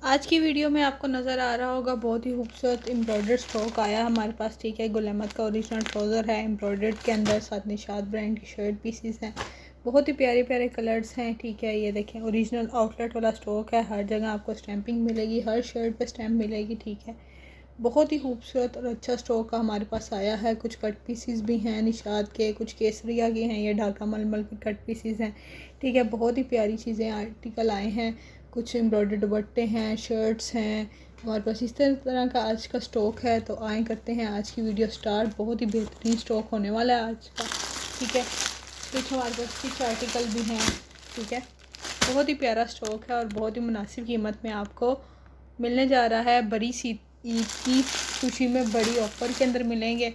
आज की वीडियो में आपको नज़र आ रहा होगा बहुत ही खूबसूरत एम्ब्रॉयडर्ड स्टॉक आया हमारे पास। ठीक है, गुल अहमद का ओरिजिनल ट्राउज़र है एम्ब्रॉयडर्ड के अंदर, साथ निशात ब्रांड की शर्ट पीसीस हैं। बहुत ही प्यारे प्यारे कलर्स हैं। ठीक है, ये देखें ओरिजिनल आउटलेट वाला स्टॉक है। हर जगह आपको स्टैंपिंग मिलेगी, हर शर्ट पे स्टैंप मिलेगी। ठीक है, बहुत ही खूबसूरत और अच्छा स्टॉक का हमारे पास आया है। कुछ कट पीसीस भी हैं निशात के, कुछ केसरिया के हैं, ये ढाका मलमल के कट पीसीस हैं। ठीक है, बहुत ही प्यारी चीज़ें आर्टिकल आए हैं। कुछ एम्ब्रॉयडर्ड दुपट्टे हैं, शर्ट्स हैं हमारे पास। इस तरह का आज का स्टॉक है। तो आए करते हैं आज की वीडियो स्टार्ट। बहुत ही बेहतरीन स्टॉक होने वाला है आज का। ठीक है, कुछ हमारे पास कुछ आर्टिकल भी हैं। ठीक है, बहुत ही प्यारा स्टॉक है और बहुत ही मुनासिब कीमत में आपको मिलने जा रहा है। बड़ी सी ईद की खुशी में बड़ी ऑफर के अंदर मिलेंगे।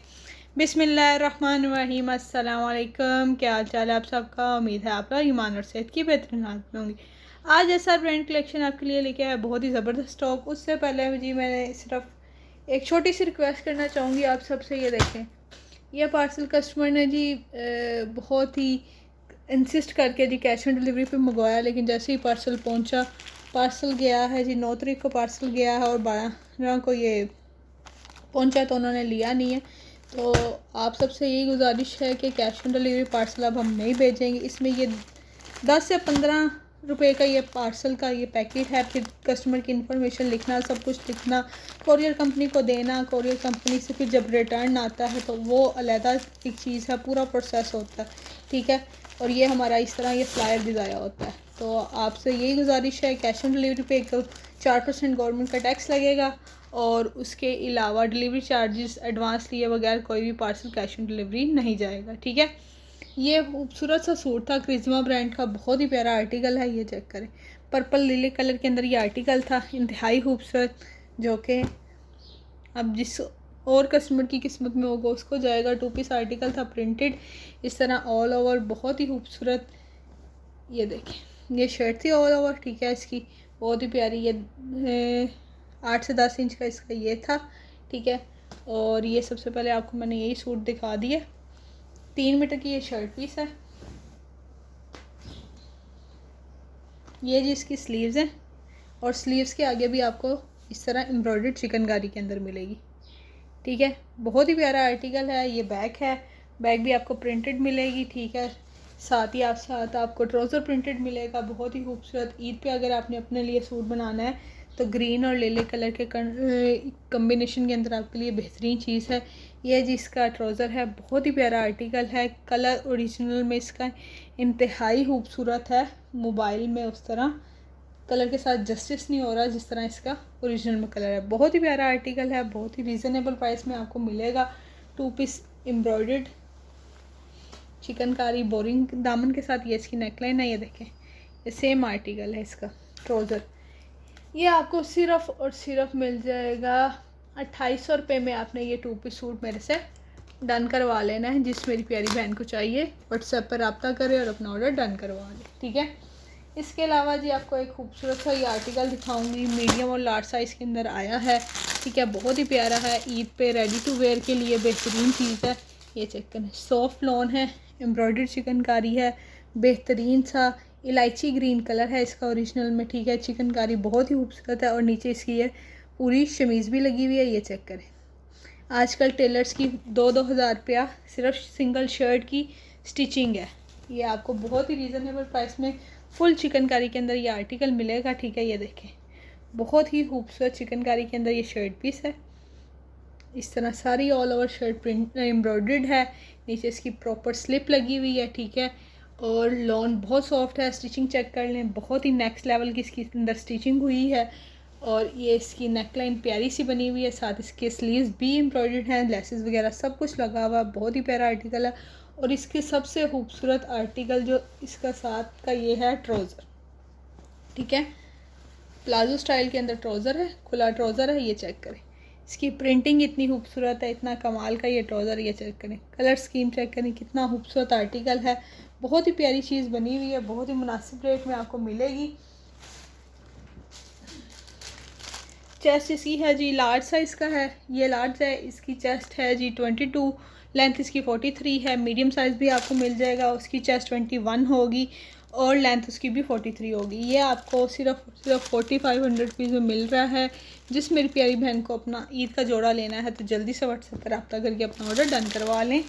बिस्मिल्लाहिर्रहमानिर्रहीम, अस्सलाम वालेकुम। क्या हाल चाल है आप सबका? उम्मीद है आप लोग ईमान और सेहत की बेहतरीन हालत में होंगी। आज ऐसा ब्रांड कलेक्शन आपके लिए लेके आया, बहुत ही ज़बरदस्त स्टॉक। उससे पहले जी मैंने सिर्फ एक छोटी सी रिक्वेस्ट करना चाहूँगी आप सबसे। ये देखें, यह पार्सल कस्टमर ने जी बहुत ही इंसिस्ट करके जी कैश ऑन डिलीवरी पे मंगवाया, लेकिन जैसे ही पार्सल पहुंचा, पार्सल गया है जी 9 तारीख को पार्सल गया है और 12 को ये पहुंचा, तो उन्होंने लिया नहीं है। तो आप सबसे यही गुजारिश है कि कैश ऑन डिलीवरी पार्सल अब हम नहीं भेजेंगे। इसमें ये 10 से 15 रुपए का ये पार्सल का ये पैकेट है। फिर कस्टमर की इन्फॉर्मेशन लिखना, सब कुछ लिखना, कोरियर कंपनी को देना, कोरियर कंपनी से फिर जब रिटर्न आता है तो वो अलहदा एक चीज़ है, पूरा प्रोसेस होता है। ठीक है, और ये हमारा इस तरह ये फ्लायर भी ज़ाया होता है। तो आपसे यही गुजारिश है, कैश ऑन डिलीवरी पे एक 4% गवर्नमेंट का टैक्स लगेगा और उसके अलावा डिलीवरी चार्जेस एडवांस लिए बगैर कोई भी पार्सल कैश ऑन डिलीवरी नहीं जाएगा। ठीक है, ये खूबसूरत सा सूट था क्रिज्मा ब्रांड का, बहुत ही प्यारा आर्टिकल है। ये चेक करें, पर्पल लीले कलर के अंदर ये आर्टिकल था, इंतहाई खूबसूरत, जो कि अब जिस और कस्टमर की किस्मत में होगा उसको जाएगा। 2 पीस आर्टिकल था, प्रिंटेड इस तरह ऑल ओवर, बहुत ही खूबसूरत। ये देखें, ये शर्ट थी ऑल ओवर। ठीक है, इसकी बहुत ही प्यारी, ये 8 से 10 इंच का इसका ये था। ठीक है, और ये सबसे पहले आपको मैंने यही सूट दिखा दिया। 3 मीटर की ये शर्ट पीस है। ये जी इसकी स्लीव्स हैं और स्लीव्स के आगे भी आपको इस तरह एम्ब्रॉयडर्ड चिकनकारी के अंदर मिलेगी। ठीक है, बहुत ही प्यारा आर्टिकल है। ये बैक है, बैक भी आपको प्रिंटेड मिलेगी। ठीक है, साथ आपको ट्राउज़र प्रिंटेड मिलेगा, बहुत ही खूबसूरत। ईद पे अगर आपने अपने लिए सूट बनाना है तो ग्रीन और लेले कलर के कम्बिनेशन के अंदर आपके लिए बेहतरीन चीज़ है। ये जिसका ट्राउज़र है, बहुत ही प्यारा आर्टिकल है। कलर ओरिजिनल में इसका इंतहाई खूबसूरत है। मोबाइल में उस तरह कलर के साथ जस्टिस नहीं हो रहा जिस तरह इसका ओरिजिनल में कलर है। बहुत ही प्यारा आर्टिकल है, बहुत ही रीज़नेबल प्राइस में आपको मिलेगा। 2 पीस एम्ब्रॉयडर्ड चिकनकारी बोरिंग दामन के साथ ये इसकी नेकलाइन है। ये देखें, ये सेम आर्टिकल है इसका ट्राउज़र। ये आपको सिर्फ़ और सिर्फ मिल जाएगा 2800 रुपये में। आपने ये 2 पीस सूट मेरे से डन करवा लेना है। जिस मेरी प्यारी बहन को चाहिए व्हाट्सएप पर रब्ता करें और अपना ऑर्डर डन करवा लें। ठीक है, इसके अलावा जी आपको एक खूबसूरत सा ये आर्टिकल दिखाऊंगी, मीडियम और लार्ज साइज़ के अंदर आया है। ठीक है, बहुत ही प्यारा है, ईद पे रेडी टू वेयर के लिए बेहतरीन चीज़ है। ये चेक करें, सॉफ्ट लॉन है, एम्ब्रॉयडर्ड चिकनकारी है, बेहतरीन सा इलायची ग्रीन कलर है इसका ओरिजिनल में। ठीक है, चिकनकारी बहुत ही खूबसूरत है और नीचे इसकी ये पूरी शमीज़ भी लगी हुई है। ये चेक करें, आजकल टेलर्स की 2-2 हज़ार रुपया सिर्फ सिंगल शर्ट की स्टिचिंग है। ये आपको बहुत ही रीज़नेबल प्राइस में फुल चिकनकारी के अंदर ये आर्टिकल मिलेगा। ठीक है, ये देखें, बहुत ही खूबसूरत चिकनकारी के अंदर ये शर्ट पीस है। इस तरह सारी all over shirt print embroidered है, नीचे इसकी प्रॉपर स्लिप लगी हुई है। ठीक है, और लॉन बहुत सॉफ्ट है, स्टिचिंग चेक कर लें, बहुत ही नेक्स्ट लेवल की इसकी अंदर स्टिचिंग हुई है। और ये इसकी नेकलाइन प्यारी सी बनी हुई है, साथ इसके स्लीव्स भी एम्ब्रॉयडर्ड हैं, लेसेस वगैरह सब कुछ लगा हुआ है। बहुत ही प्यारा आर्टिकल है। और इसके सबसे खूबसूरत आर्टिकल जो इसका साथ का ये है ट्राउज़र। ठीक है, प्लाजो स्टाइल के अंदर ट्राउज़र है, खुला ट्राउज़र है। ये चेक करें, इसकी प्रिंटिंग इतनी खूबसूरत है, इतना कमाल का ये ट्राउज़र। ये चेक करें, कलर स्कीम चेक करें, कितना खूबसूरत आर्टिकल है। बहुत ही प्यारी चीज़ बनी हुई है, बहुत ही मुनासिब रेट में आपको मिलेगी। चेस्ट इसकी है जी लार्ज साइज़ का है, ये लार्ज है। इसकी चेस्ट है जी 22, लेंथ इसकी 43 है। मीडियम साइज़ भी आपको मिल जाएगा, उसकी चेस्ट 21 होगी। और लेंथ उसकी भी 43 होगी। ये आपको सिर्फ 4500 रुपीज़ में मिल रहा है। जिस मेरी प्यारी बहन को अपना ईद का जोड़ा लेना है तो जल्दी से व्हाट्सएप पर रब्ता करके अपना ऑर्डर डन करवा लें।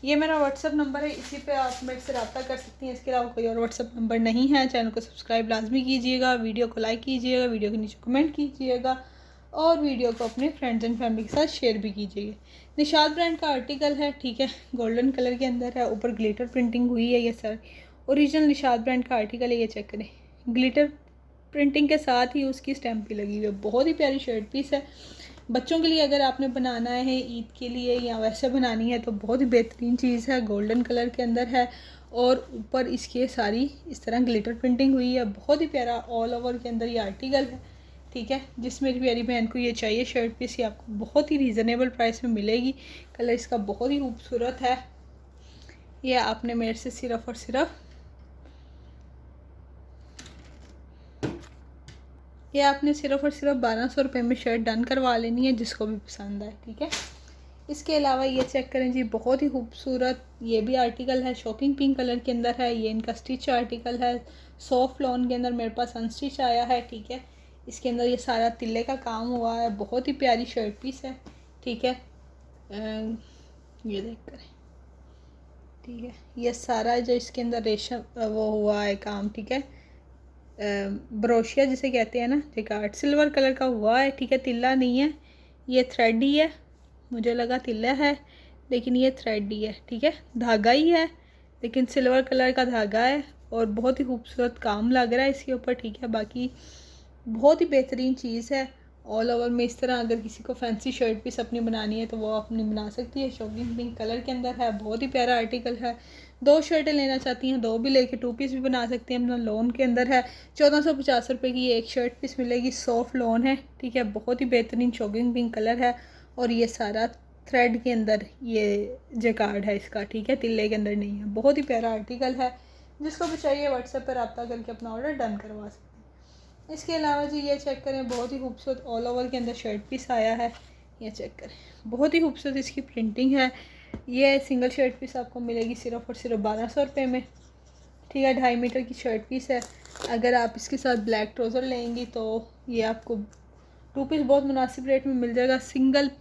ये मेरा व्हाट्सएप नंबर है, इसी पे आप मेरे से रब्ता कर सकती हैं। इसके अलावा कोई और व्हाट्सएप नंबर नहीं है। चैनल को सब्सक्राइब लाजमी कीजिएगा, वीडियो को लाइक कीजिएगा, वीडियो के नीचे कमेंट कीजिएगा और वीडियो को अपने फ्रेंड्स एंड फैमिली के साथ शेयर भी कीजिएगा। निशाद ब्रांड का आर्टिकल है, ठीक है, गोल्डन कलर के अंदर है, ऊपर ग्लिटर प्रिंटिंग हुई है। ये सर ओरिजिनल निशाद ब्रांड का आर्टिकल है, ये चेक करें। ग्लिटर प्रिंटिंग के साथ ही उसकी स्टैम्प भी लगी हुई है। बहुत ही प्यारी शर्ट पीस है। बच्चों के लिए अगर आपने बनाना है ईद के लिए या वैसे बनानी है तो बहुत ही बेहतरीन चीज़ है। गोल्डन कलर के अंदर है और ऊपर इसके सारी इस तरह ग्लिटर प्रिंटिंग हुई है। बहुत ही प्यारा ऑल ओवर के अंदर ये आर्टिकल है, ठीक है। जिस मेरी प्यारी बहन को ये चाहिए शर्ट पीस, ये आपको बहुत ही रीज़नेबल प्राइस में मिलेगी। कलर इसका बहुत ही खूबसूरत है। ये आपने मेरे से सिर्फ और सिर्फ ये आपने सिर्फ और सिर्फ 1200 रुपये में शर्ट डन करवा लेनी है, जिसको भी पसंद आए, ठीक है। इसके अलावा ये चेक करें जी, बहुत ही खूबसूरत ये भी आर्टिकल है। शॉकिंग पिंक कलर के अंदर है। ये इनका स्टिच आर्टिकल है। सॉफ्ट लॉन के अंदर मेरे पास अनस्टिच आया है, ठीक है। इसके अंदर ये सारा तिल्ले का काम हुआ है। बहुत ही प्यारी शर्ट पीस है, ठीक है। ये देख करें, ठीक है। ये सारा जो इसके अंदर रेशम वो हुआ है काम, ठीक है, ब्रोशिया जिसे कहते हैं ना, जिकार्ड सिल्वर कलर का हुआ है, ठीक है। तिल्ला नहीं है, ये थ्रेड ही है। मुझे लगा तिल्ला है लेकिन ये थ्रेड ही है, ठीक है। धागा ही है लेकिन सिल्वर कलर का धागा है और बहुत ही खूबसूरत काम लग रहा है इसके ऊपर, ठीक है। बाकी बहुत ही बेहतरीन चीज़ है। ऑल ओवर में इस तरह अगर किसी को फैंसी शर्ट पीस अपनी बनानी है तो वो अपनी बना सकती है। शॉकिंग पिंक कलर के अंदर है। बहुत ही प्यारा आर्टिकल है। 2 शर्टें लेना चाहती हैं 2 भी लेके 2 पीस भी बना सकती हैं। अपना लोन के अंदर है। 1450 रुपये की एक शर्ट पीस मिलेगी। सॉफ्ट लोन है, ठीक है। बहुत ही बेहतरीन शॉकिंग पिंक कलर है और ये सारा थ्रेड के अंदर ये जैकार्ड है इसका, ठीक है, तिल्ले के अंदर नहीं है। बहुत ही प्यारा आर्टिकल है। जिसको भी चाहिए व्हाट्सएप पर रब्ता करके अपना ऑर्डर डन करवा सकते हैं। इसके अलावा जी ये चेक करें, बहुत ही खूबसूरत ऑल ओवर के अंदर शर्ट पीस आया है। ये चेक करें, बहुत ही खूबसूरत इसकी प्रिंटिंग है। ये सिंगल शर्ट पीस आपको मिलेगी सिर्फ और सिर्फ 1200 रुपये में, ठीक है। 2.5 मीटर की शर्ट पीस है। अगर आप इसके साथ ब्लैक ट्राउज़र लेंगी तो ये आपको 2 पीस बहुत मुनासिब रेट में मिल जाएगा। सिंगल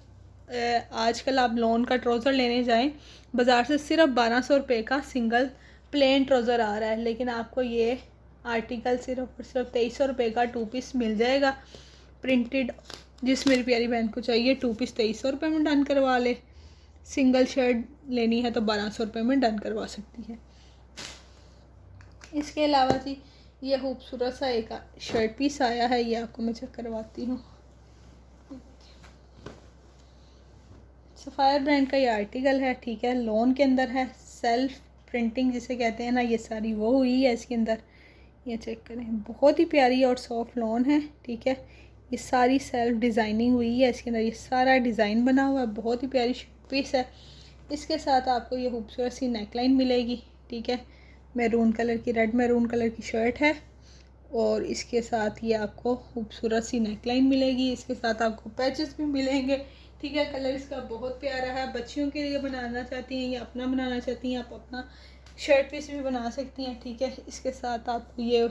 आजकल आप लोन का ट्राउज़र लेने जाएं बाज़ार से सिर्फ 1200 रुपये का सिंगल प्लेन ट्राउज़र आ रहा है, लेकिन आपको ये आर्टिकल सिर्फ और सिर्फ 2300 रुपये का 2 पीस मिल जाएगा प्रिंटेड। जिस मेरी प्यारी बहन को चाहिए 2 पीस 2300 रुपये में डन करवा ले। सिंगल शर्ट लेनी है तो 1200 रुपये में डन करवा सकती है। इसके अलावा जी ये खूबसूरत सा एक शर्ट पीस आया है, ये आपको मैं चेक करवाती हूँ। सफ़ायर ब्रांड का ये आर्टिकल है, ठीक है। लोन के अंदर है। सेल्फ प्रिंटिंग जिसे कहते हैं ना, ये सारी वो हुई है इसके अंदर। ये चेक करें, बहुत ही प्यारी और सॉफ्ट लोन है, ठीक है। ये सारी सेल्फ डिज़ाइनिंग हुई है इसके अंदर। ये सारा डिज़ाइन बना हुआ है। बहुत ही प्यारी शर्ट पीस है। इसके साथ आपको ये खूबसूरत सी नेकलाइन मिलेगी, ठीक है। मैरून कलर की, रेड मैरून कलर की शर्ट है और इसके साथ ये आपको खूबसूरत सी नेकलाइन मिलेगी। इसके साथ आपको पैचेस भी मिलेंगे, ठीक है। कलर इसका बहुत प्यारा है। बच्चियों के लिए बनाना चाहती हैं या अपना बनाना चाहती हैं, आप अपना शर्ट पीस भी बना सकती हैं, ठीक है। इसके साथ आपको ये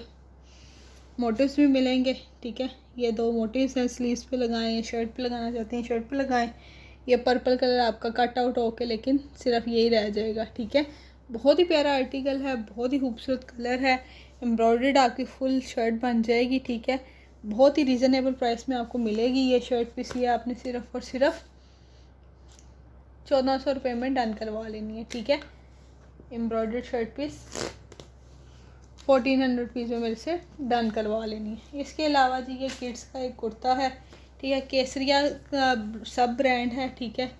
मोटिव्स भी मिलेंगे, ठीक है। ये 2 मोटिव्स हैं, स्लीव्स पे लगाएं, शर्ट पे लगाना चाहते हैं शर्ट पे लगाएं। ये पर्पल कलर आपका कट आउट होके लेकिन सिर्फ यही रह जाएगा, ठीक है। बहुत ही प्यारा आर्टिकल है। बहुत ही खूबसूरत कलर है। एम्ब्रॉयडर्ड आपकी फुल शर्ट बन जाएगी, ठीक है। बहुत ही रीज़नेबल प्राइस में आपको मिलेगी ये शर्ट पीस। ये आपने सिर्फ और सिर्फ 1400 रुपये में डन करवा लेनी है, ठीक है। एम्ब्रॉयडर्ड शर्ट पीस 1400 रुपीज़ में मेरे से डन करवा लेनी है। इसके अलावा जी ये किड्स का एक कुर्ता है, ठीक है। केसरिया का सब ब्रांड है, ठीक है।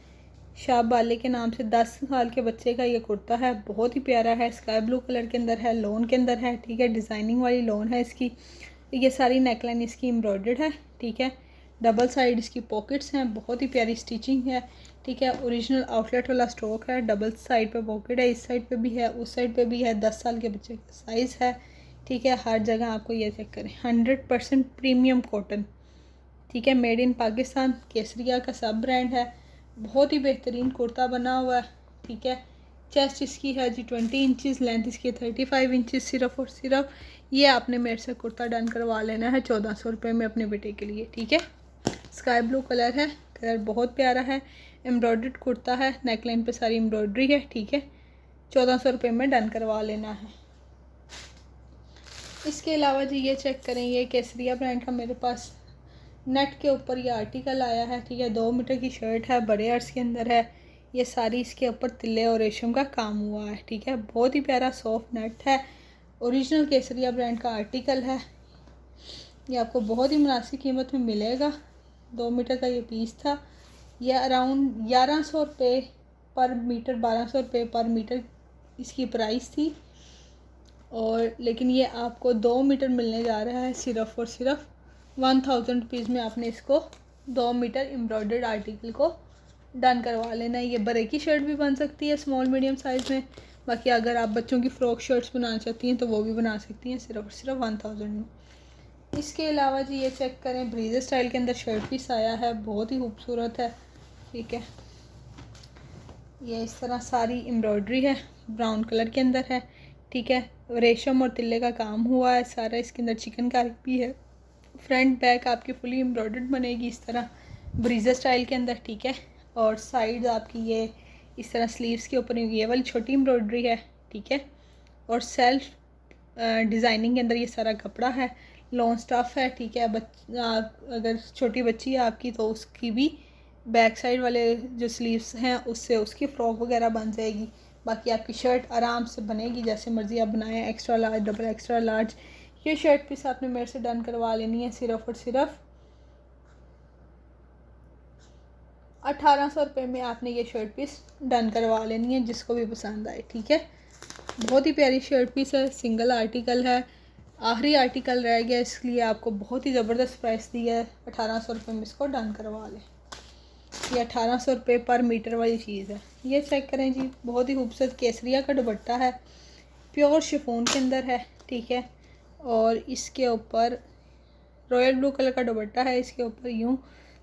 शाह बाले के नाम से 10 साल के बच्चे का ये कुर्ता है। बहुत ही प्यारा है। स्काई ब्लू कलर के अंदर है, लोन के अंदर है, ठीक है। डिज़ाइनिंग वाली लोन है इसकी। ये सारी नेकलाइन इसकी एम्ब्रॉयडर्ड है, ठीक है। डबल साइड इसकी पॉकेट्स हैं। बहुत ही प्यारी स्टिचिंग है, ठीक है। ओरिजिनल आउटलेट वाला स्टॉक है। डबल साइड पे पॉकेट है, इस साइड पे भी है, उस साइड पे भी है। 10 साल के बच्चे का साइज़ है, ठीक है। हर जगह आपको ये चेक करें, 100% प्रीमियम कॉटन, ठीक है। Made in Pakistan. केसरिया का सब ब्रांड है। बहुत ही बेहतरीन कुर्ता बना हुआ है, ठीक है। चेस्ट इसकी है जी 20 इंचज़, लेंथ इसकी 35 इंचज़ सिर्फ और सिर्फ। ये आपने मेरे से कुर्ता डन करवा लेना है 1400 रुपये में अपने बेटे के लिए, ठीक है। स्काई ब्लू कलर है, कलर बहुत प्यारा है, एम्ब्रॉयडर्ड कुर्ता है, नेकलाइन पे सारी एम्ब्रॉयडरी है, ठीक है। 1400 रुपये में डन करवा लेना है। इसके अलावा जी ये चेक करें, ये केसरिया ब्रांड का मेरे पास नेट के ऊपर ये आर्टिकल आया है, ठीक है। 2 मीटर की शर्ट है, बड़े अर्ज के अंदर है। ये सारी इसके ऊपर तिल्ले और रेशम का काम हुआ है, ठीक है। बहुत ही प्यारा सॉफ्ट नेट है, ओरिजिनल केसरिया ब्रांड का आर्टिकल है। ये आपको बहुत ही मुनासिब कीमत में मिलेगा। 2 मीटर का ये पीस था। ये अराउंड 1100 रुपये पर मीटर, 1200 रुपये पर मीटर इसकी प्राइस थी। और लेकिन ये आपको 2 मीटर मिलने जा रहा है सिर्फ और सिर्फ 1000 रुपीज़ में। आपने इसको 2 मीटर एम्ब्रॉयडर्ड आर्टिकल को डन करवा लेना है। ये बड़े की शर्ट भी बन सकती है स्मॉल मीडियम साइज़ में। बाकी अगर आप बच्चों की फ़्रॉक शर्ट्स बनाना चाहती हैं तो वो भी बना सकती हैं सिर्फ और सिर्फ 1000 में। इसके अलावा जी ये चेक करें, ब्रीजर स्टाइल के अंदर शर्ट पीस आया है, बहुत ही खूबसूरत है, ठीक है। ये इस तरह सारी एम्ब्रॉयडरी है, ब्राउन कलर के अंदर है, ठीक है। रेशम और तिल्ले का काम हुआ है सारा, इसके अंदर चिकनकारी भी है। फ्रंट बैक आपकी फुली एम्ब्रॉयडर्ड बनेगी इस तरह ब्रीजर स्टाइल के अंदर, ठीक है। और साइड आपकी ये इस तरह स्लीव्स के ऊपर ये वाली छोटी एम्ब्रॉयडरी है, ठीक है। और सेल्फ डिज़ाइनिंग के अंदर ये सारा कपड़ा है, लॉन्ग स्टफ है, ठीक है। अगर छोटी बच्ची है आपकी तो उसकी भी बैक साइड वाले जो स्लीव्स हैं उससे उसकी फ़्रॉक वगैरह बन जाएगी। बाकी आपकी शर्ट आराम से बनेगी, जैसे मर्ज़ी आप बनाएं, extra large, double extra large. ये शर्ट पीस आपने मेरे से डन करवा लेनी है सिर्फ और सिर्फ 1800 रुपये में। आपने ये शर्ट पीस डन करवा लेनी है जिसको भी पसंद आए, ठीक है। बहुत ही प्यारी शर्ट पीस है, सिंगल आर्टिकल है, आखिरी आर्टिकल रह गया, इसलिए आपको बहुत ही ज़बरदस्त प्राइस दी है। 1800 रुपये में इसको डन करवा लें। ये 1800 रुपये पर मीटर वाली चीज़ है। ये चेक करें जी, बहुत ही खूबसूरत केसरिया का दुपट्टा है, प्योर शिफॉन के अंदर है, ठीक है। और इसके ऊपर रॉयल ब्लू कलर का दुपट्टा है, इसके ऊपर यूँ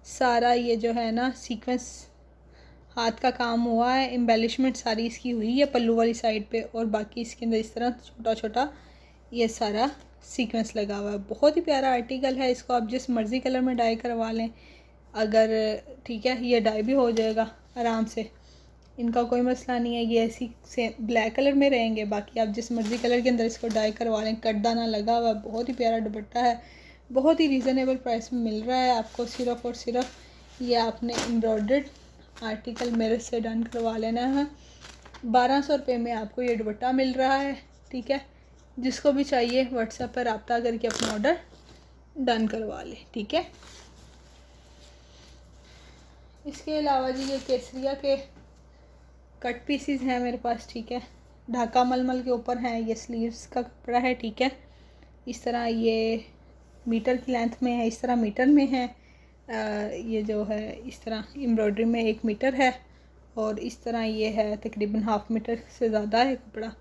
सारा ये जो है ना सीक्वेंस हाथ का काम हुआ है, एम्बेलिशमेंट सारी इसकी हुई है पल्लू वाली साइड पे। और बाकी इसके अंदर इस तरह छोटा छोटा ये सारा सीक्वेंस लगा हुआ है। बहुत ही प्यारा आर्टिकल है, इसको आप जिस मर्ज़ी कलर में डाई करवा लें अगर, ठीक है। ये डाई भी हो जाएगा आराम से, इनका कोई मसला नहीं है। ये ऐसी से ब्लैक कलर में रहेंगे, बाकी आप जिस मर्ज़ी कलर के अंदर इसको डाई करवा लें। कट दाना लगा हुआ है, बहुत ही प्यारा दुपट्टा है, बहुत ही रीज़नेबल प्राइस में मिल रहा है आपको सिर्फ और सिर्फ। ये आपने एम्ब्रॉयडर्ड आर्टिकल मेरे से डन करवा लेना है। 1200 रुपये में आपको ये दुपट्टा मिल रहा है, ठीक है। जिसको भी चाहिए व्हाट्सएप पर रब्ता करके अपना ऑर्डर डन करवा लें, ठीक है। इसके अलावा जी ये केसरिया के कट पीसीज हैं मेरे पास, ठीक है। ढाका मलमल के ऊपर हैं, ये स्लीव्स का कपड़ा है, ठीक है। इस तरह ये मीटर की लेंथ में है, इस तरह मीटर में है। ये जो है इस तरह एम्ब्रॉयडरी में 1 मीटर है, और इस तरह ये है तकरीबन हाफ मीटर से ज़्यादा है कपड़ा।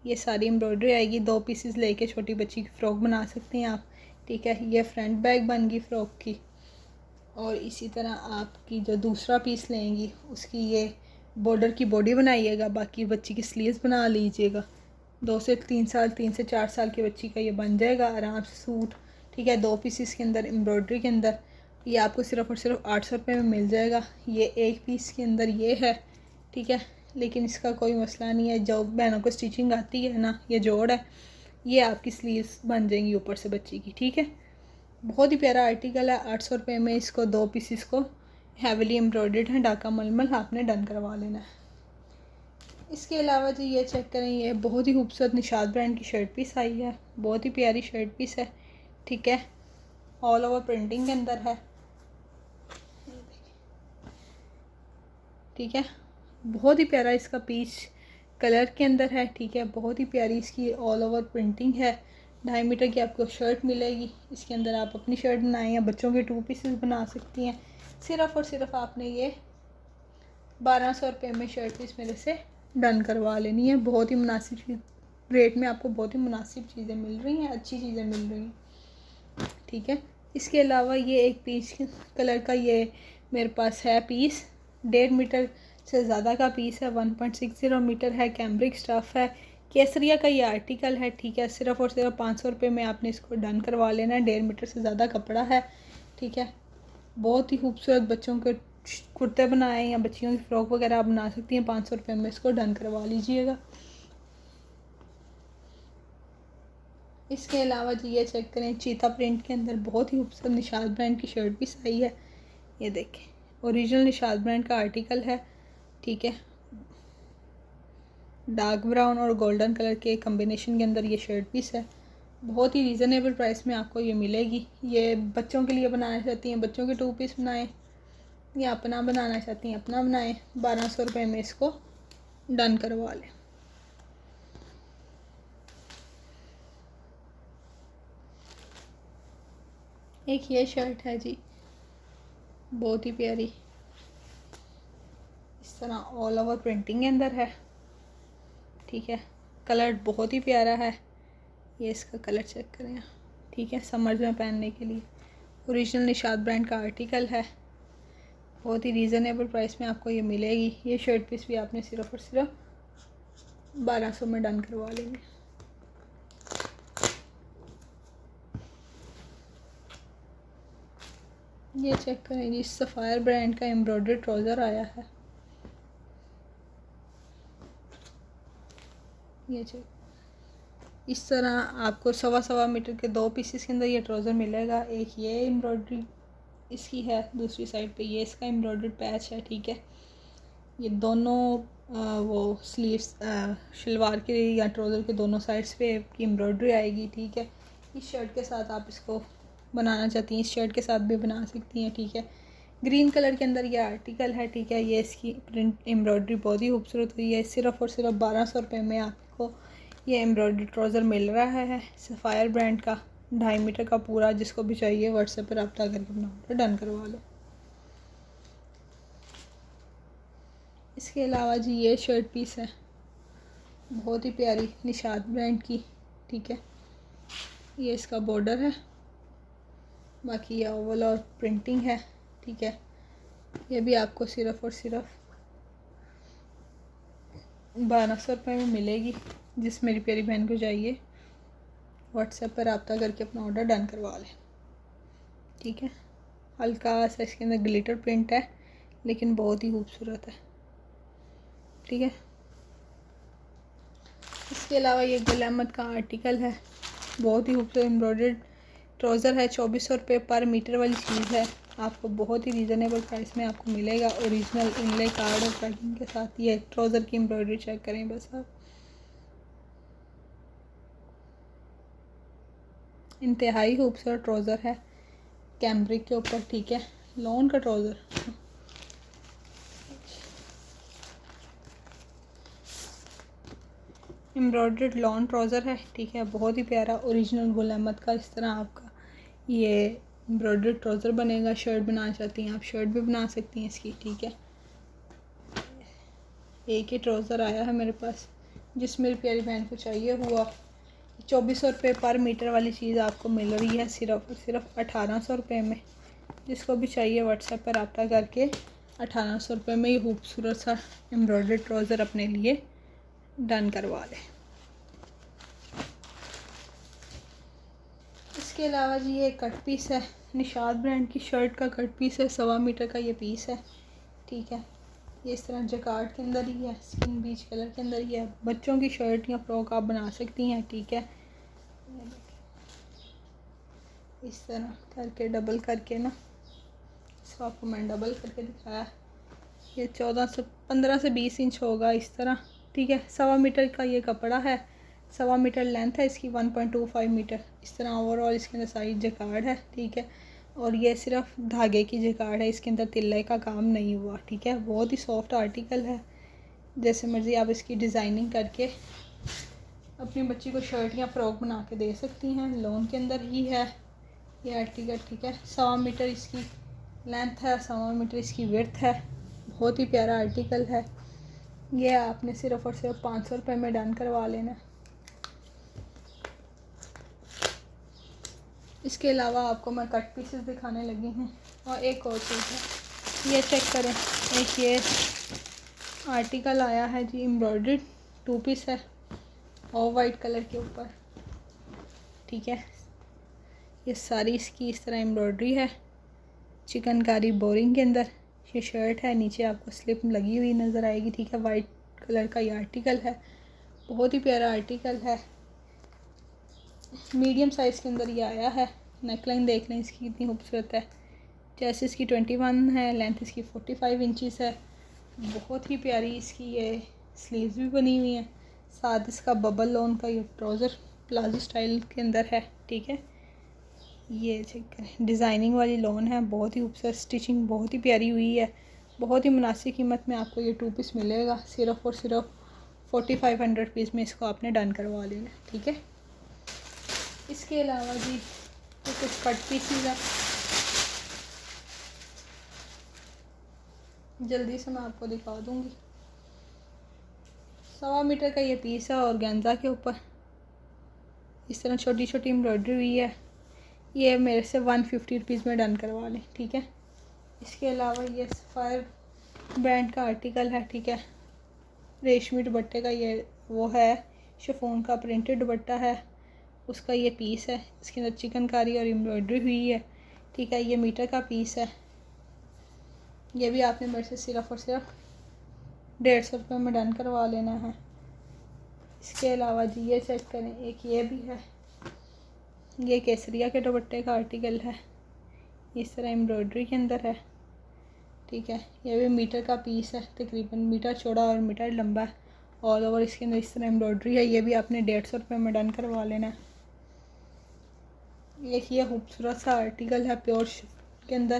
ये सारी एम्ब्रॉयडरी आएगी, 2 पीसेस लेके छोटी बच्ची की फ़्रॉक बना सकते हैं आप, ठीक है। ये फ्रंट बैग बन गई फ़्रॉक की। और इसी तरह आपकी जो दूसरा पीस लेंगी उसकी ये बॉर्डर की बॉडी बनाइएगा, बाकी बच्ची की स्लीव्स बना लीजिएगा। 2 से 3 साल, 3 से 4 साल की बच्ची का ये बन जाएगा आराम से सूट, ठीक है। 2 पीसेस के अंदर एम्ब्रॉयडरी के अंदर ये आपको सिर्फ और सिर्फ 800 रुपये में मिल जाएगा। ये एक पीस के अंदर ये है, ठीक है। लेकिन इसका कोई मसला नहीं है, जो बहनों को स्टिचिंग आती है ना, ये जोड़ है, ये आपकी स्लीव्स बन जाएंगी ऊपर से बच्ची की, ठीक है। बहुत ही प्यारा आर्टिकल है, 800 रुपये में इसको 2 पीसेस को हैवीली एम्ब्रॉयडर्ड है, ढाका मलमल आपने डन करवा लेना है। इसके अलावा जी ये चेक करें, ये बहुत ही खूबसूरत निशाद ब्रांड की शर्ट पीस आई है, बहुत ही प्यारी शर्ट पीस है, ठीक है। ऑल ओवर प्रिंटिंग के अंदर है, ठीक है। बहुत ही प्यारा इसका पीच कलर के अंदर है, ठीक है। बहुत ही प्यारी इसकी ऑल ओवर प्रिंटिंग है। 2.5 मीटर की आपको शर्ट मिलेगी, इसके अंदर आप अपनी शर्ट बनाएं या बच्चों के 2 पीसेस बना सकती हैं। सिर्फ और सिर्फ आपने ये 1200 रुपये में शर्ट पीस मेरे से डन करवा लेनी है। बहुत ही मुनासिब रेट में आपको बहुत ही मुनासिब चीज़ें मिल रही हैं, अच्छी चीज़ें मिल रही हैं, ठीक है। इसके अलावा ये एक पीच कलर का ये मेरे पास है पीस, 1.5 मीटर से ज़्यादा का पीस है। 1.60 मीटर है, कैम्ब्रिक स्टफ़ है, केसरिया का ये आर्टिकल है, ठीक है। सिर्फ़ और सिर्फ 500 रुपये में आपने इसको डन करवा लेना है। 1.5 मीटर से ज़्यादा कपड़ा है, ठीक है। बहुत ही खूबसूरत बच्चों के कुर्ते बनाए या बच्चियों की फ़्रॉक वगैरह आप बना सकती हैं। 500 रुपये में इसको डन करवा लीजिएगा। इसके अलावा जी ये चेक करें, चीता प्रिंट के अंदर बहुत ही खूबसूरत निशात ब्रांड की शर्ट पीस आई है। ये देखें, ओरिजिनल निशात ब्रांड का आर्टिकल है, ठीक है। डार्क ब्राउन और गोल्डन कलर के कम्बिनेशन के अंदर ये शर्ट पीस है। बहुत ही रीज़नेबल प्राइस में आपको ये मिलेगी। ये बच्चों के लिए बनाना चाहती हैं बच्चों के 2 पीस बनाएं, या अपना बनाना चाहती हैं अपना बनाएं। 1200 रुपये में इसको डन करवा लें। एक ये शर्ट है जी, बहुत ही प्यारी, इस तरह ऑल ओवर प्रिंटिंग के अंदर है, ठीक है। कलर बहुत ही प्यारा है। ये इसका कलर चेक करें, ठीक है। समर्स में पहनने के लिए ओरिजिनल निशात ब्रांड का आर्टिकल है। बहुत ही रीज़नेबल प्राइस में आपको ये मिलेगी। ये शर्ट पीस भी आपने सिर्फ और सिर्फ 1200 में डन करवा लेंगे। ये चेक करें जी, सफ़ायर ब्रांड का एम्ब्रॉयडरी ट्राउज़र आया है। ये चेक, इस तरह आपको 1.25 मीटर के 2 पीसेस के अंदर ये ट्राउज़र मिलेगा। एक ये एम्ब्रॉयडरी इसकी है, दूसरी साइड पे ये इसका एम्ब्रॉयडरी पैच है, ठीक है। ये दोनों वो स्लीव्स शलवार के या ट्राउज़र के दोनों साइड्स पे की एम्ब्रॉयडरी आएगी, ठीक है। इस शर्ट के साथ आप इसको बनाना चाहती हैं, इस शर्ट के साथ भी बना सकती हैं, ठीक है। ग्रीन कलर के अंदर ये आर्टिकल है, ठीक है। ये इसकी प्रिंट एम्ब्रॉयडरी बहुत ही खूबसूरत हुई है। सिर्फ़ और सिर्फ 1200 रुपये में आपको ये एम्ब्रॉयडरी ट्राउज़र मिल रहा है सफ़ायर ब्रांड का, 2.5 मीटर का पूरा। जिसको भी चाहिए व्हाट्सएप पर रब्ता करके अपना ऑर्डर डन करवा लो। इसके अलावा जी ये शर्ट पीस है, बहुत ही प्यारी निशात ब्रांड की, ठीक है। ये इसका बॉर्डर है, बाकी ये ओवल और प्रिंटिंग है, ठीक है। ये भी आपको सिर्फ़ और सिर्फ 1200 रुपये में मिलेगी। जिस मेरी प्यारी बहन को चाहिए व्हाट्सएप पर रब्ता करके अपना ऑर्डर डन करवा लें, ठीक है। हल्का सा इसके अंदर ग्लिटर प्रिंट है, लेकिन बहुत ही खूबसूरत है, ठीक है। इसके अलावा ये गुल अहमद का आर्टिकल है, बहुत ही खूबसूरत एम्ब्रॉयडर्ड ट्राउज़र है। 2400 रुपये पर मीटर वाली चीज़ है। आपको बहुत ही रीज़नेबल प्राइस में आपको मिलेगा। ओरिजिनल इनले कार्ड और पैकिंग के साथ ये ट्राउज़र की एम्ब्रॉयडरी चेक करें बस आप, इंतहाई खूबसूरत ट्राउज़र है कैम्ब्रिक के ऊपर, ठीक है। लॉन का ट्राउज़र, एम्ब्रॉयडर्ड लॉन ट्राउज़र है, ठीक है। बहुत ही प्यारा ओरिजिनल गुल अहमद का इस तरह आपका ये एम्ब्रॉयडर्ड ट्राउज़र बनेगा। शर्ट बनाना चाहती हैं आप, शर्ट भी बना सकती हैं इसकी, ठीक है। एक ही ट्राउज़र आया है मेरे पास, जिस मेरी प्यारी बहन को चाहिए हुआ। 2400 रुपये पर मीटर वाली चीज़ आपको मिल रही है सिर्फ और सिर्फ 1800 रुपये में। जिसको भी चाहिए व्हाट्सएप पर रब्ता करके 1800 रुपये में ये खूबसूरत सा एम्ब्रॉयडर्ड ट्राउज़र अपने लिए डन करवा लें। इसके अलावा जी ये कट पीस है, निशात ब्रांड की शर्ट का कट पीस है। 1.25 मीटर का ये पीस है, ठीक है। ये इस तरह जकार्ड के अंदर ही है, स्किन बीच कलर के अंदर ही है। बच्चों की शर्ट या फ्रॉक आप बना सकती हैं, ठीक है। इस तरह करके डबल करके ना, इसको आपको मैं डबल करके दिखाया। ये 15 से 20 इंच होगा इस तरह, ठीक है। 1.25 मीटर का ये कपड़ा है, 1.25 मीटर लेंथ है इसकी, 1.25 मीटर इस तरह ओवरऑल इसके अंदर साइड जकार्ड है, ठीक है। और ये सिर्फ धागे की जकार्ड है, इसके अंदर तिल्ले का काम नहीं हुआ, ठीक है। बहुत ही सॉफ्ट आर्टिकल है, जैसे मर्ज़ी आप इसकी डिज़ाइनिंग करके अपनी बच्ची को शर्ट या फ्रॉक बना के दे सकती हैं। लॉन के अंदर ही है ये आर्टिकल, ठीक है। 1.25 मीटर इसकी लेंथ है, 1.25 मीटर इसकी विड्थ है। बहुत ही प्यारा आर्टिकल है। ये आपने सिर्फ़ और सिर्फ 500 रुपये में डन करवा लेना। इसके अलावा आपको मैं कट पीसेस दिखाने लगी हूँ। और एक और चीज़ है, ये चेक करें, एक ये आर्टिकल आया है जी एम्ब्रॉयडर्ड 2 पीस है ऑफ वाइट कलर के ऊपर, ठीक है। ये सारी इसकी इस तरह एम्ब्रॉयडरी है चिकनकारी बोरिंग के अंदर। ये शर्ट है, नीचे आपको स्लिप लगी हुई नज़र आएगी, ठीक है। वाइट कलर का ये आर्टिकल है, बहुत ही प्यारा आर्टिकल है। मीडियम साइज़ के अंदर ये आया है। नेकलाइन देख लें इसकी कितनी खूबसूरत है। चेस्ट इसकी 21 है, लेंथ इसकी 45 इंचज़ है। बहुत ही प्यारी इसकी ये स्लीव्स भी बनी हुई हैं। साथ इसका बबल लॉन का ये ट्राउज़र प्लाजो स्टाइल के अंदर है, ठीक है। ये चेक करें, डिज़ाइनिंग वाली लॉन है, बहुत ही खूबसूरत, स्टिचिंग बहुत ही प्यारी हुई है। बहुत ही मुनासिब कीमत में आपको ये 2 पीस मिलेगा। सिर्फ और सिर्फ 4500 रुपीज़ में इसको आपने डन करवा लेना, ठीक है। इसके अलावा जी ये कुछ कट पीसीज है, जल्दी से मैं आपको दिखा दूँगी। 1.25 मीटर का ये पीस है और गेंजा के ऊपर इस तरह छोटी छोटी एम्ब्रॉयडरी हुई है। ये मेरे से 150 रुपीज़ में डन करवा लें, ठीक है। इसके अलावा ये सफ़ायर ब्रांड का आर्टिकल है, ठीक है। रेशमी दुपट्टे का ये वो है, शिफॉन का प्रिंटेड दुपट्टा है, उसका ये पीस है। इसके अंदर चिकनकारी और एम्ब्रॉयडरी हुई है, ठीक है। ये मीटर का पीस है। ये भी आपने मेरे से सिर्फ और सिर्फ 150 रुपये में डन करवा लेना है। इसके अलावा जी ये चेक करें, एक ये भी है, ये केसरिया के दुपट्टे का आर्टिकल है, इस तरह एम्ब्रॉयडरी के अंदर है, ठीक है। ये भी मीटर का पीस है, तकरीबन मीटर चौड़ा और मीटर लंबा है। ऑल ओवर इसके अंदर इस तरह एम्ब्रॉयडरी है। ये भी आपने 150 रुपये में डन करवा लेना है। एक ये खूबसूरत सा आर्टिकल है प्योर के अंदर,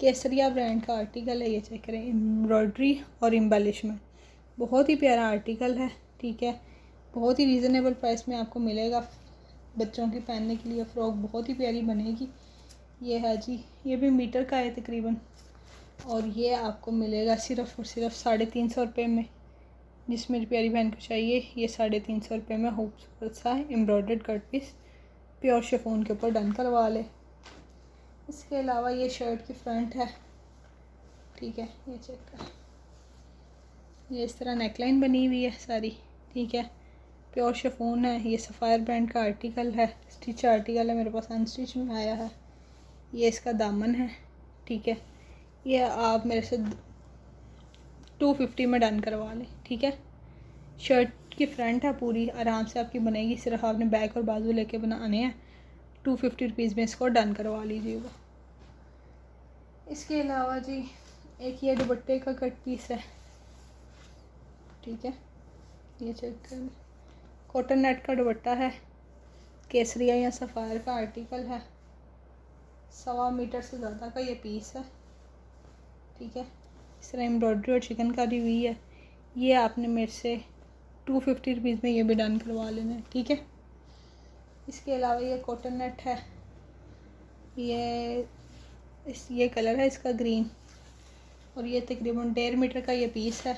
केसरिया ब्रांड का आर्टिकल है। ये चेक करें, एम्ब्रॉयडरी और एम्बेलिशमेंट, बहुत ही प्यारा आर्टिकल है, ठीक है। बहुत ही रीज़नेबल प्राइस में आपको मिलेगा। बच्चों के पहनने के लिए फ़्रॉक बहुत ही प्यारी बनेगी। ये है जी, ये भी मीटर का है तकरीबन, और ये आपको मिलेगा सिर्फ़ और सिर्फ 350 रुपये में। जिस मेरी प्यारी बहन को चाहिए ये 350 रुपये में खूबसूरत सा embroidered cut piece pure chiffon के ऊपर डन करवा ले। इसके अलावा ये शर्ट की फ्रंट है, ठीक है। ये चेक कर, ये इस तरह नेकलाइन बनी हुई है सारी, ठीक है। प्योर शिफॉन है, ये सफ़ायर ब्रांड का आर्टिकल है, स्टिच आर्टिकल है, मेरे पास अनस्टिच में आया है। ये इसका दामन है, ठीक है। ये आप मेरे से 250 में डन करवा लें, ठीक है। शर्ट की फ्रंट है, पूरी आराम से आपकी बनेगी, सिर्फ आपने बैक और बाजू लेके बनाने हैं। 250 रुपीज़ में इसको डन करवा लीजिएगा। इसके अलावा जी एक ये दुपट्टे का कट पीस है, ठीक है। ये चेक कर, कॉटन नेट का दुपट्टा है, केसरिया या सफ़ायर का आर्टिकल है। 1.25 मीटर से ज़्यादा का ये पीस है, ठीक है। इस तरह एम्ब्रॉयडरी और चिकनकारी हुई है। ये आपने मेरे से 250 रुपीज़ में ये भी डन करवा लेना है, ठीक है। इसके अलावा ये कॉटन नेट है, ये कलर है इसका ग्रीन, और ये तकरीबन 1.5 मीटर का ये पीस है।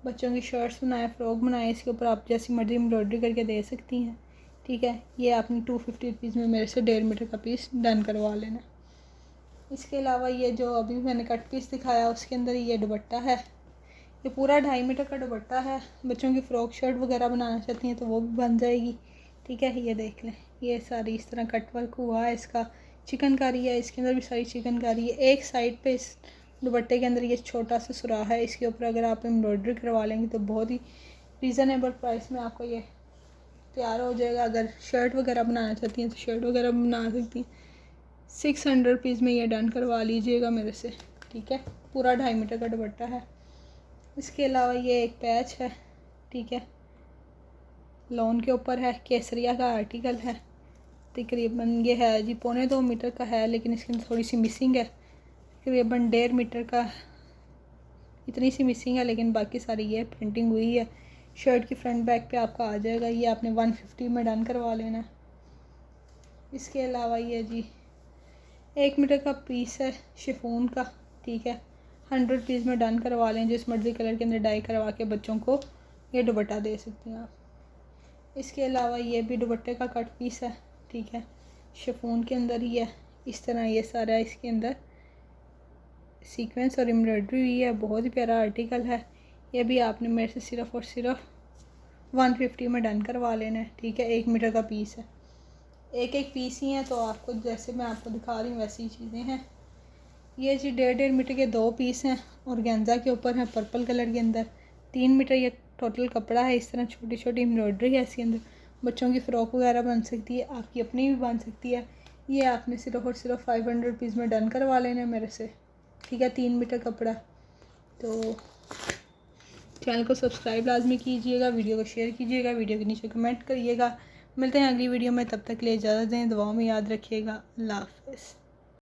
बच्चों की शर्ट्स बनाए, फ़्रॉक बनाए, इसके ऊपर आप जैसी मर्ज़ी एम्ब्रॉयडरी करके दे सकती हैं, ठीक है। ये आपने 250 रुपीज़ में मेरे से 1.5 मीटर का पीस डन करवा लेना। इसके अलावा ये जो अभी मैंने कट पीस दिखाया उसके अंदर ये दुपट्टा है, ये पूरा 2.5 मीटर का दुपट्टा है। बच्चों की फ़्रॉक शर्ट वगैरह बनाना चाहती हैं तो वो भी बन जाएगी, ठीक है। ये देख लें, ये सारी इस तरह कट वर्क हुआ है, इसका चिकनकारी है, इसके अंदर भी सारी चिकनकारी है। एक साइड पे इस दुपट्टे के अंदर ये छोटा सा सुराख है, इसके ऊपर अगर आप एम्ब्रॉयडरी करवा लेंगे तो बहुत ही रीज़नेबल प्राइस में आपको ये तैयार हो जाएगा। अगर शर्ट वगैरह बनाना चाहती हैं तो शर्ट वगैरह बना सकती हैं। 600 रुपीज़ में ये डन करवा लीजिएगा मेरे से, ठीक है। पूरा 2.5 मीटर का दुपट्टा है। इसके अलावा ये एक पैच है, ठीक है, लॉन के ऊपर है, केसरिया का आर्टिकल है। तकरीबन ये है जी 1.25 मीटर का है, लेकिन इसके अंदर थोड़ी सी मिसिंग है, तकरीबन 1.5 मीटर का इतनी सी मिसिंग है, लेकिन बाकी सारी ये प्रिंटिंग हुई है। शर्ट की फ्रंट बैक पे आपका आ जाएगा। ये आपने 150 में डन करवा लेना है। इसके अलावा ये जी 1 मीटर का पीस है शिफॉन का, ठीक है। 100 रुपीज़ में डन करवा लें। जिस मर्ज़ी कलर के अंदर डाई करवा के बच्चों को ये दुपट्टा दे सकती हैं आप। इसके अलावा ये भी दुपट्टे का कट पीस है, ठीक है, शिफॉन के अंदर ही है। इस तरह ये सारा इसके अंदर सीक्वेंस और एम्ब्रॉयडरी हुई है, बहुत ही प्यारा आर्टिकल है। ये भी आपने मेरे से सिर्फ और सिर्फ 150 में डन करवा लेना है, ठीक है। 1 मीटर का पीस है, एक एक पीस ही है, तो आपको जैसे मैं आपको दिखा रही हूँ वैसी चीज़ें हैं। ये जी 1.5 मीटर के 2 पीस हैं और गेंजा के ऊपर है पर्पल कलर के अंदर। 3 मीटर ये टोटल कपड़ा है। इस तरह छोटी छोटी एम्ब्रॉयडरी है इसके अंदर। बच्चों की फ़्रॉक वगैरह बन सकती है, आपकी अपनी भी बन सकती है। ये आपने सिर्फ और सिर्फ 500 रुपीज़ में डन करवा लेना है मेरे से, ठीक है। 3 मीटर कपड़ा। तो चैनल को सब्सक्राइब लाजमी कीजिएगा, वीडियो को शेयर कीजिएगा, वीडियो के नीचे कमेंट करिएगा। मिलते हैं अगली वीडियो में, तब तक के लिए इजाज़त दें। दुआओं में याद रखिएगा। अल्लाह हाफ़िज़।